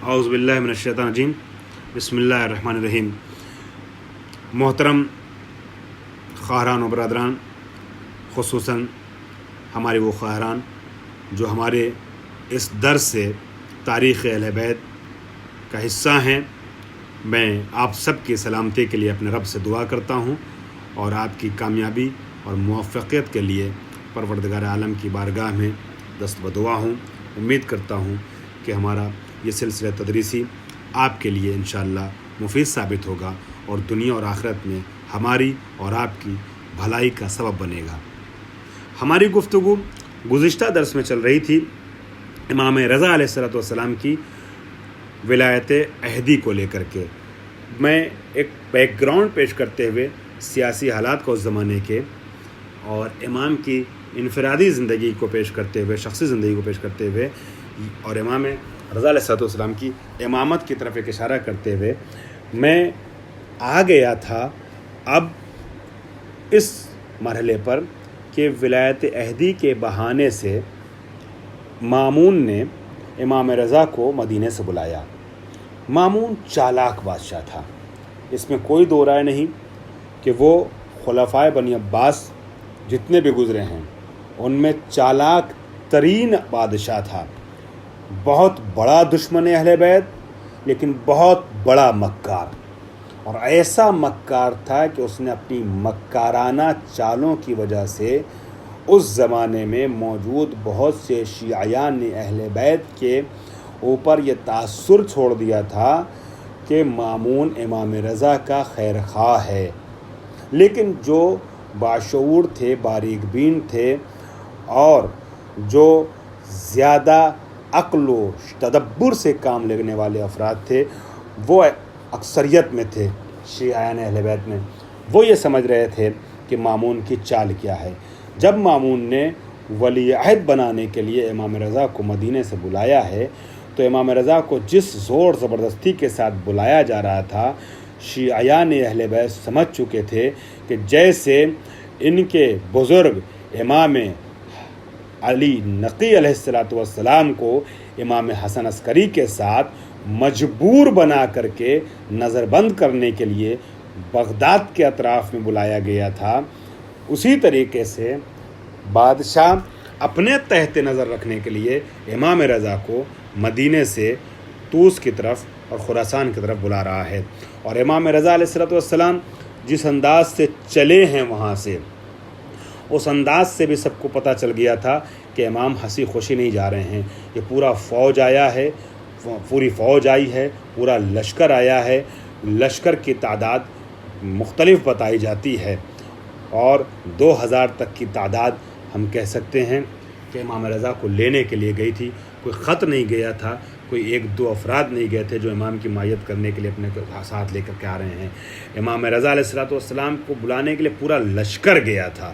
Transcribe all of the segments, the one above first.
اعوذ باللہ من الشیطان الرجیم بسم اللہ الرحمن الرحیم۔ محترم خواہران و برادران، خصوصاً ہمارے وہ خواہران جو ہمارے اس درس سے تاریخ اہل بیت کا حصہ ہیں، میں آپ سب کی سلامتی کے لیے اپنے رب سے دعا کرتا ہوں اور آپ کی کامیابی اور موفقیت کے لیے پروردگار عالم کی بارگاہ میں دست بدعا ہوں۔ امید کرتا ہوں کہ ہمارا یہ سلسلہ تدریسی آپ کے لیے انشاءاللہ مفید ثابت ہوگا اور دنیا اور آخرت میں ہماری اور آپ کی بھلائی کا سبب بنے گا۔ ہماری گفتگو گزشتہ درس میں چل رہی تھی امام رضا علیہ السلام کی ولایت عہدی کو لے کر کے۔ میں ایک بیک گراؤنڈ پیش کرتے ہوئے سیاسی حالات کو اس زمانے کے اور امام کی انفرادی زندگی کو پیش کرتے ہوئے، شخصی زندگی کو پیش کرتے ہوئے اور امام رضا علیہ السلام کی امامت کی طرف ایک اشارہ کرتے ہوئے میں آ گیا تھا اب اس مرحلے پر کہ ولایت عہدی کے بہانے سے مامون نے امام رضا کو مدینے سے بلایا۔ مامون چالاک بادشاہ تھا، اس میں کوئی دو رائے نہیں کہ وہ خلفائے بنی عباس جتنے بھی گزرے ہیں ان میں چالاک ترین بادشاہ تھا۔ بہت بڑا دشمن اہل بیت لیکن بہت بڑا مکار، اور ایسا مکار تھا کہ اس نے اپنی مکارانہ چالوں کی وجہ سے اس زمانے میں موجود بہت سے شیعیان اہل بیت کے اوپر یہ تاثر چھوڑ دیا تھا کہ مامون امام رضا کا خیر خواہ ہے، لیکن جو باشعور تھے، باریک بین تھے اور جو زیادہ عقل و تدبر سے کام لینے والے افراد تھے وہ اکثریت میں تھے شیعیان اہل بیت میں، وہ یہ سمجھ رہے تھے کہ مامون کی چال کیا ہے۔ جب مامون نے ولی عہد بنانے کے لیے امام رضا کو مدینے سے بلایا ہے تو امام رضا کو جس زور زبردستی کے ساتھ بلایا جا رہا تھا، شیعیان اہل بیت سمجھ چکے تھے کہ جیسے ان کے بزرگ امام علی نقی علیہ السلام کو امام حسن عسکری کے ساتھ مجبور بنا کر کے نظر بند کرنے کے لیے بغداد کے اطراف میں بلایا گیا تھا، اسی طریقے سے بادشاہ اپنے تحت نظر رکھنے کے لیے امام رضا کو مدینے سے طوس کی طرف اور خراسان کی طرف بلا رہا ہے۔ اور امام رضا علیہ السلام جس انداز سے چلے ہیں وہاں سے، اس انداز سے بھی سب کو پتہ چل گیا تھا کہ امام ہنسی خوشی نہیں جا رہے ہیں، یہ پورا فوج آیا ہے، پوری فوج آئی ہے، پورا لشکر آیا ہے۔ لشکر کی تعداد مختلف بتائی جاتی ہے اور 2000 تک کی تعداد ہم کہہ سکتے ہیں کہ امام رضا کو لینے کے لیے گئی تھی۔ کوئی خط نہیں گیا تھا، کوئی ایک دو افراد نہیں گئے تھے جو امام کی مائیت کرنے کے لیے اپنے ساتھ لے کر کے آ رہے ہیں۔ امام رضا علیہ السلام کو بلانے کے لیے پورا لشکر گیا تھا۔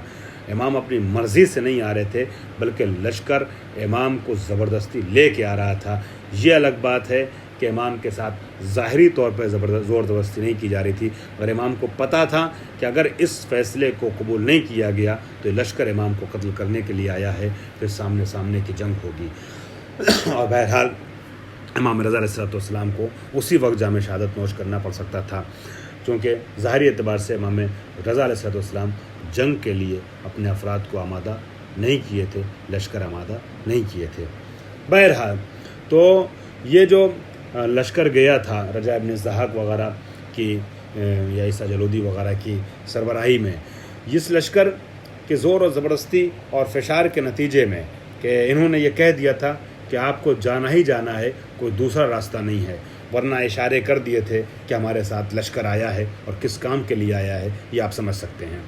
امام اپنی مرضی سے نہیں آ رہے تھے بلکہ لشکر امام کو زبردستی لے کے آ رہا تھا۔ یہ الگ بات ہے کہ امام کے ساتھ ظاہری طور پر زور زبردستی نہیں کی جا رہی تھی، اور امام کو پتہ تھا کہ اگر اس فیصلے کو قبول نہیں کیا گیا تو لشکر امام کو قتل کرنے کے لیے آیا ہے، پھر سامنے کی جنگ ہوگی۔ اور بہرحال امام رضا علیہ السلام کو اسی وقت جام شہادت نوش کرنا پڑ سکتا تھا، چونکہ ظاہری اعتبار سے امام رضا علیہ السلام جنگ کے لیے اپنے افراد کو آمادہ نہیں کیے تھے، لشکر آمادہ نہیں کیے تھے۔ بہرحال تو یہ جو لشکر گیا تھا رجاء ابن الضحاک وغیرہ کی یا عیسیٰ جلودی وغیرہ کی سربراہی میں، اس لشکر کے زور و زبردستی اور فشار کے نتیجے میں کہ انہوں نے یہ کہہ دیا تھا کہ آپ کو جانا ہی جانا ہے، کوئی دوسرا راستہ نہیں ہے، ورنہ اشارے کر دیے تھے کہ ہمارے ساتھ لشکر آیا ہے اور کس کام کے لیے آیا ہے، یہ آپ سمجھ سکتے ہیں۔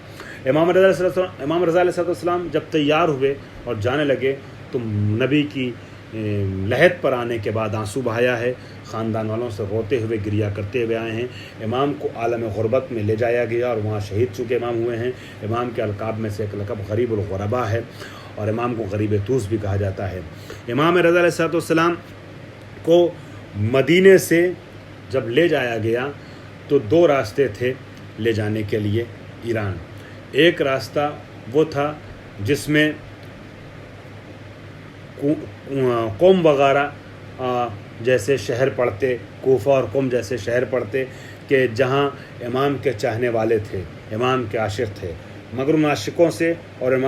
امام رضا علیہ السلام جب تیار ہوئے اور جانے لگے تو نبی کی لحد پر آنے کے بعد آنسو بہایا ہے، خاندان والوں سے روتے ہوئے گریہ کرتے ہوئے آئے ہیں۔ امام کو عالم غربت میں لے جایا گیا اور وہاں شہید چکے امام ہوئے ہیں۔ امام کے القاب میں سے ایک لقب غریب الغربا ہے اور امام کو غریب طوس بھی کہا جاتا ہے۔ امام رضا علیہ السلام کو مدینے سے جب لے جایا گیا تو دو راستے تھے لے جانے کے لیے ایران۔ ایک راستہ وہ تھا جس میں قوم وغیرہ جیسے شہر پڑھتے، کوفہ اور قم جیسے شہر پڑھتے کہ جہاں امام کے چاہنے والے تھے، امام کے عاشق تھے، مگر ان عاشقوں سے اور ان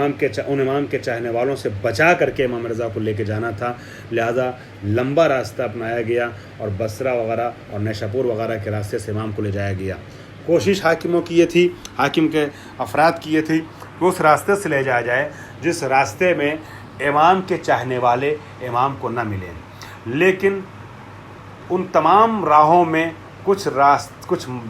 امام کے چاہنے والوں سے بچا کر کے امام رضا کو لے کے جانا تھا، لہذا لمبا راستہ اپنایا گیا اور بصرہ وغیرہ اور نیشاپور وغیرہ کے راستے سے امام کو لے جایا گیا۔ کوشش حاکموں کی یہ تھی، حاکم کے افراد کی یہ تھی کہ اس راستے سے لے جایا جائے جس راستے میں امام کے چاہنے والے امام کو نہ ملیں، لیکن ان تمام راہوں میں کچھ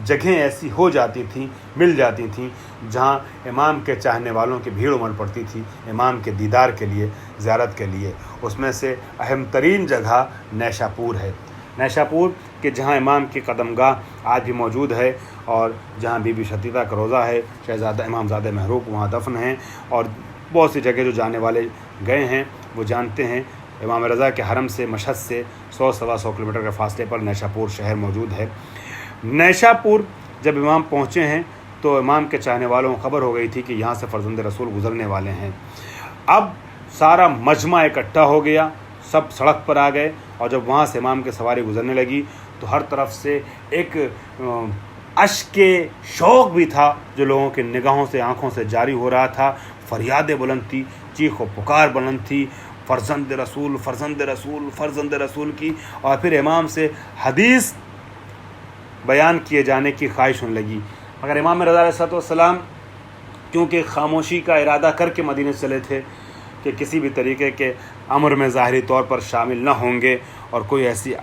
جگہیں ایسی ہو جاتی تھیں، مل جاتی تھیں جہاں امام کے چاہنے والوں کی بھیڑ امڑ پڑتی تھی امام کے دیدار کے لیے، زیارت کے لیے۔ اس میں سے اہم ترین جگہ نیشاپور ہے، نیشاپور کہ جہاں امام کی قدم گاہ آج بھی موجود ہے اور جہاں بی بی شتیتہ کا روضہ ہے، شہزادہ امامزادہ محروق وہاں دفن ہیں، اور بہت سی جگہ جو جانے والے گئے ہیں وہ جانتے ہیں۔ امام رضا کے حرم سے، مشہد سے 100-125 کلومیٹر کے فاصلے پر نیشاپور شہر موجود ہے۔ نیشاپور جب امام پہنچے ہیں تو امام کے چاہنے والوں کو خبر ہو گئی تھی کہ یہاں سے فرزند رسول گزرنے والے ہیں۔ اب سارا مجمع اکٹھا ہو گیا، سب سڑک پر آ گئے، اور جب وہاں سے امام کی سواری گزرنے لگی تو ہر طرف سے ایک اشک شوق بھی تھا جو لوگوں کے نگاہوں سے، آنکھوں سے جاری ہو رہا تھا۔ فریادیں بلند تھی، چیخ و پکار بلند تھی، فرزند رسول، فرزند رسول، فرزند رسول کی، اور پھر امام سے حدیث بیان کیے جانے کی خواہش ہونے لگی۔ مگر امام رضا علیہ السلام کیونکہ خاموشی کا ارادہ کر کے مدینے چلے تھے کہ کسی بھی طریقے کے امر میں ظاہری طور پر شامل نہ ہوں گے اور کوئی ایسی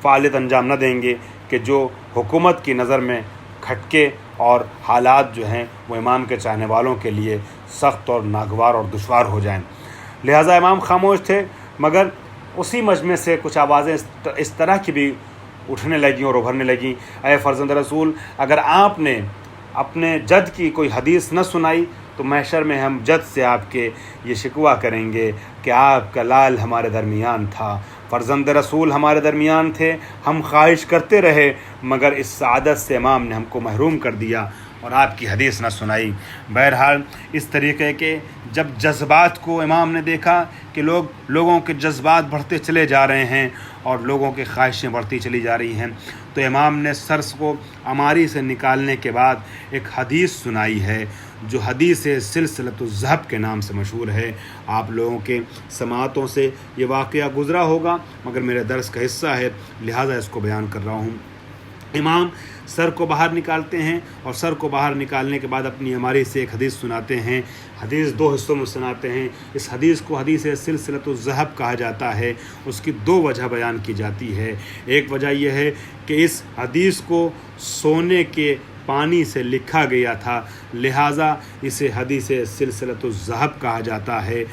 فعالیت انجام نہ دیں گے کہ جو حکومت کی نظر میں کھٹکے اور حالات جو ہیں وہ امام کے چاہنے والوں کے لیے سخت اور ناگوار اور دشوار ہو جائیں، لہٰذا امام خاموش تھے۔ مگر اسی مجمع سے کچھ آوازیں اس طرح کی بھی اٹھنے لگیں اور ابھرنے لگیں، اے فرزند رسول، اگر آپ نے اپنے جد کی کوئی حدیث نہ سنائی تو محشر میں ہم جد سے آپ کے یہ شکوہ کریں گے کہ آپ کا لال ہمارے درمیان تھا، فرزند رسول ہمارے درمیان تھے، ہم خواہش کرتے رہے مگر اس سعادت سے امام نے ہم کو محروم کر دیا اور آپ کی حدیث نہ سنائی۔ بہرحال اس طریقے کے جب جذبات کو امام نے دیکھا کہ لوگوں کے جذبات بڑھتے چلے جا رہے ہیں اور لوگوں کی خواہشیں بڑھتی چلی جا رہی ہیں، تو امام نے سرس کو اماری سے نکالنے کے بعد ایک حدیث سنائی ہے جو حدیث سلسلۃ الذہب کے نام سے مشہور ہے۔ آپ لوگوں کے سماعتوں سے یہ واقعہ گزرا ہوگا مگر میرے درس کا حصہ ہے لہٰذا اس کو بیان کر رہا ہوں۔ امام سر کو باہر نکالتے ہیں اور سر کو باہر نکالنے کے بعد اپنی اماری سے ایک حدیث سناتے ہیں۔ حدیث 2 حصوں میں سناتے ہیں۔ اس حدیث کو حدیث سلسلۃ الذہب کہا جاتا ہے۔ اس کی 2 وجہ بیان کی جاتی ہے۔ ایک وجہ یہ ہے کہ اس حدیث کو سونے کے پانی سے لکھا گیا تھا لہٰذا اسے حدیث سلسلۃ الذہب کہا جاتا ہے۔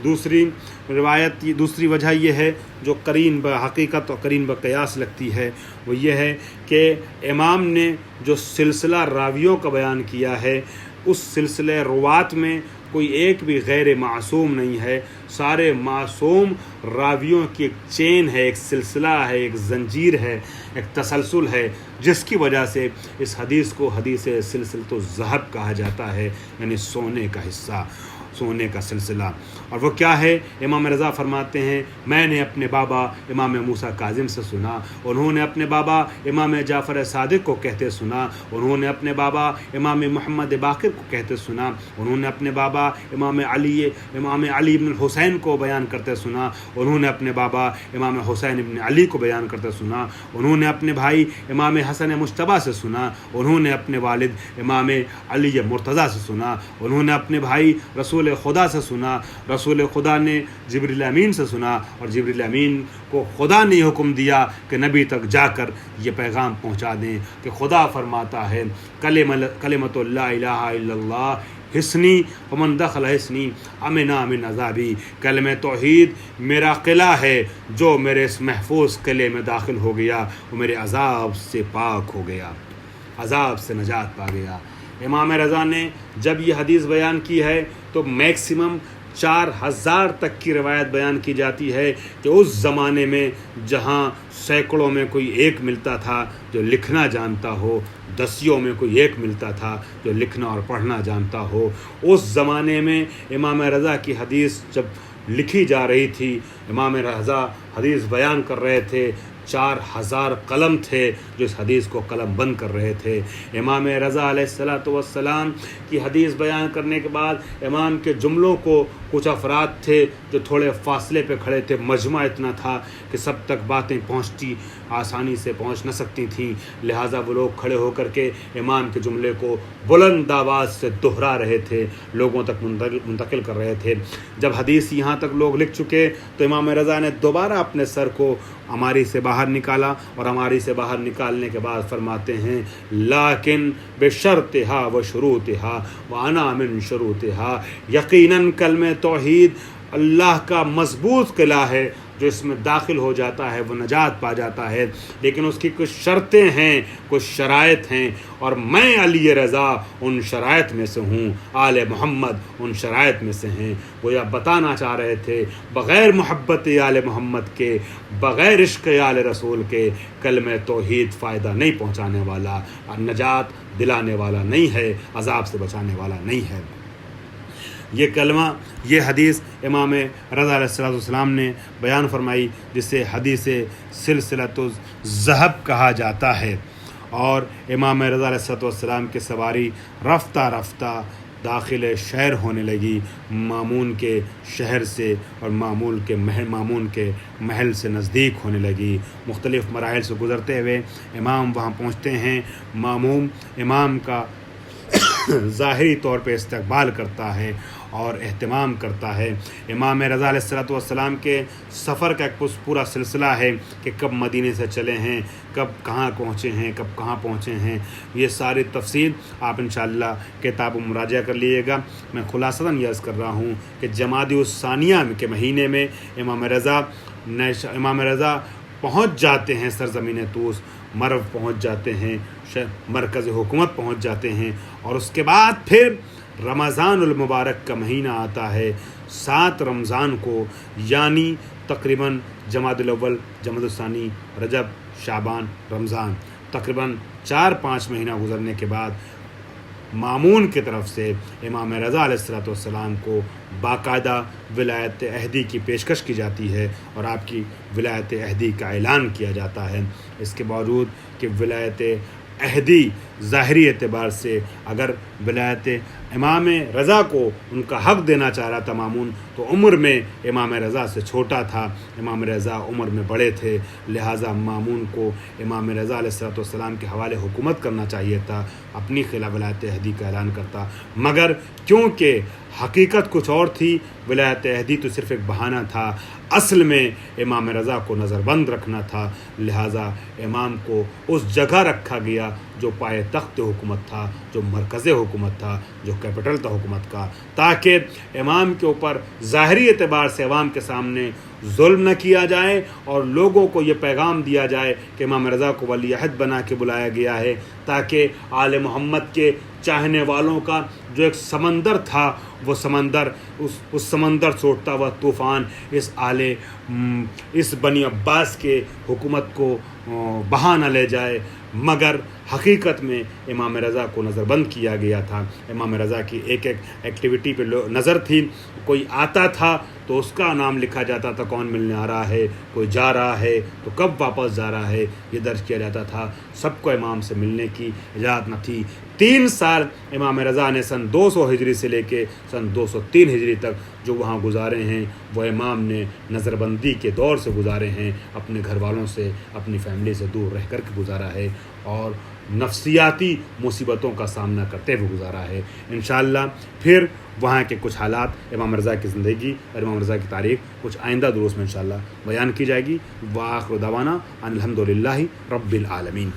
دوسری وجہ یہ ہے جو قرین بحقیقت اور قرین بقیاس لگتی ہے، وہ یہ ہے کہ امام نے جو سلسلہ راویوں کا بیان کیا ہے اس سلسلے روات میں کوئی ایک بھی غیر معصوم نہیں ہے، سارے معصوم راویوں کی ایک چین ہے، ایک سلسلہ ہے، ایک زنجیر ہے، ایک تسلسل ہے، جس کی وجہ سے اس حدیث کو حدیث سلسلۃ الذہب کہا جاتا ہے، یعنی سونے کا حصہ، سونے کا سلسلہ۔ اور وہ کیا ہے؟ امام رضا فرماتے ہیں میں نے اپنے بابا امام موسیٰ کاظم سے سنا، انہوں نے اپنے بابا امام جعفر صادق کو کہتے سنا، انہوں نے اپنے بابا امام محمد باقر کو کہتے سنا، انہوں نے اپنے بابا امام علی بن الحسین کو بیان کرتے سنا، انہوں نے اپنے بابا امام حسین بن علی کو بیان کرتے سنا، انہوں نے اپنے بھائی امام حسن مجتبیٰ سے سنا، انہوں نے اپنے والد امام علی مرتضیٰ سے سنا، انہوں نے اپنے بھائی رسول خدا سے سنا، رسول خدا نے جبریل امین سے سنا، اور جبریل امین کو خدا نے حکم دیا کہ نبی تک جا کر یہ پیغام پہنچا دیں کہ خدا فرماتا ہے کلمۃ لا الہ الا اللہ حسنی ومن دخل حسنی امنا من عذابی، کلمہ توحید میرا قلعہ ہے، جو میرے اس محفوظ قلعے میں داخل ہو گیا وہ میرے عذاب سے پاک ہو گیا، عذاب سے نجات پا گیا۔ امام رضا نے جب یہ حدیث بیان کی ہے تو میکسیمم 4000 تک کی روایت بیان کی جاتی ہے کہ اس زمانے میں جہاں سینکڑوں میں کوئی ایک ملتا تھا جو لکھنا جانتا ہو، دسیوں میں کوئی ایک ملتا تھا جو لکھنا اور پڑھنا جانتا ہو، اس زمانے میں امام رضا کی حدیث جب لکھی جا رہی تھی، امام رضا حدیث بیان کر رہے تھے 4000 قلم تھے جو اس حدیث کو قلم بند کر رہے تھے۔ امام رضا علیہ الصلوۃ والسلام کی حدیث بیان کرنے کے بعد امام کے جملوں کو کچھ افراد تھے جو تھوڑے فاصلے پہ کھڑے تھے، مجمع اتنا تھا کہ سب تک باتیں پہنچتی آسانی سے پہنچ نہ سکتی تھیں، لہٰذا وہ لوگ کھڑے ہو کر کے امام کے جملے کو بلند آواز سے دہرا رہے تھے، لوگوں تک منتقل کر رہے تھے۔ جب حدیث یہاں تک لوگ لکھ چکے تو امام رضا نے دوبارہ اپنے سر کو ہماری سے باہر نکالا، اور ہماری سے باہر نکالنے کے بعد فرماتے ہیں لیکن بشرطها وشروطها وانا من شروطها، یقیناً کلمہ توحید اللہ کا مضبوط قلعہ ہے، جو اس میں داخل ہو جاتا ہے وہ نجات پا جاتا ہے، لیکن اس کی کچھ شرطیں ہیں، کچھ شرائط ہیں، اور میں علی رضا ان شرائط میں سے ہوں، آل محمد ان شرائط میں سے ہیں۔ وہ یہ بتانا چاہ رہے تھے بغیر محبت آل محمد کے، بغیر عشق آل رسول کے کلمہ توحید فائدہ نہیں پہنچانے والا، نجات دلانے والا نہیں ہے، عذاب سے بچانے والا نہیں ہے۔ یہ کلمہ، یہ حدیث امام رضا علیہ السلام نے بیان فرمائی، جسے حدیث سلسلۃ الذہب کہا جاتا ہے، اور امام رضا علیہ السلام کی سواری رفتہ رفتہ داخل شہر ہونے لگی، مامون کے شہر سے اور مامون کے محل سے نزدیک ہونے لگی۔ مختلف مراحل سے گزرتے ہوئے امام وہاں پہنچتے ہیں۔ ماموم امام کا ظاہری طور پہ استقبال کرتا ہے اور اہتمام کرتا ہے۔ امام رضا علیہ السلام کے سفر کا ایک پورا سلسلہ ہے کہ کب مدینے سے چلے ہیں، کب کہاں پہنچے ہیں، کب کہاں پہنچے ہیں، یہ ساری تفصیل آپ انشاءاللہ کتاب مراجعہ کر لیجیے گا۔ میں خلاصتاً یہ عرض کر رہا ہوں کہ جمادی الثانیہ کے مہینے میں امام رضا پہنچ جاتے ہیں سرزمین طوس، مرو پہنچ جاتے ہیں، مرکز حکومت پہنچ جاتے ہیں، اور اس کے بعد پھر رمضان المبارک کا مہینہ آتا ہے 7 رمضان کو، یعنی تقریباً جمادی الاول، جمادی الثانی، رجب، شعبان، رمضان، تقریباً 4-5 مہینہ گزرنے کے بعد مامون کی طرف سے امام رضا علیہ السلام کو باقاعدہ ولایت عہدی کی پیشکش کی جاتی ہے، اور آپ کی ولایت عہدی کا اعلان کیا جاتا ہے۔ اس کے باوجود کہ ولایت عہدی ظاہری اعتبار سے اگر ولایت امام رضا کو ان کا حق دینا چاہ رہا تھا مامون، تو عمر میں امام رضا سے چھوٹا تھا، امام رضا عمر میں بڑے تھے، لہٰذا مامون کو امام رضا علیہ السلام کے حوالے حکومت کرنا چاہیے تھا، اپنی خلاف ولایت عہدی کا اعلان کرتا، مگر کیونکہ حقیقت کچھ اور تھی، ولایت عہدی تو صرف ایک بہانہ تھا، اصل میں امام رضا کو نظر بند رکھنا تھا، لہٰذا امام کو اس جگہ رکھا گیا جو پائے تخت حکومت تھا، جو مرکز حکومت تھا، جو کیپٹل تھا حکومت کا، تاکہ امام کے اوپر ظاہری اعتبار سے عوام کے سامنے ظلم نہ کیا جائے، اور لوگوں کو یہ پیغام دیا جائے کہ امام رضا کو ولی عہد بنا کے بلایا گیا ہے، تاکہ آل محمد کے چاہنے والوں کا جو ایک سمندر تھا، وہ سمندر اس سمندر سے اٹھتا ہوا طوفان اس بنی عباس کے حکومت کو بہا نہ لے جائے، مگر حقیقت میں امام رضا کو نظر بند کیا گیا تھا۔ امام رضا کی ایک ایکٹیویٹی پہ نظر تھی، کوئی آتا تھا تو اس کا نام لکھا جاتا تھا، کون ملنے آ رہا ہے، کوئی جا رہا ہے تو کب واپس جا رہا ہے، یہ درج کیا جاتا تھا۔ سب کو امام سے ملنے کی اجازت نہ تھی۔ 3 سال امام رضا نے سن 200 ہجری سے لے کے سن 203 ہجری تک جو وہاں گزارے ہیں، وہ امام نے نظر بندی کے دور سے گزارے ہیں، اپنے گھر والوں سے، اپنی فیملی سے دور رہ کر کے گزارا ہے، اور نفسیاتی مصیبتوں کا سامنا کرتے ہوئے گزارا ہے۔ انشاءاللہ پھر وہاں کے کچھ حالات، امام رضا کی زندگی اور امام رضا کی تاریخ کچھ آئندہ دروس میں انشاءاللہ بیان کی جائے گی۔ وآخر دعوانا ان الحمدللہ رب العالمین۔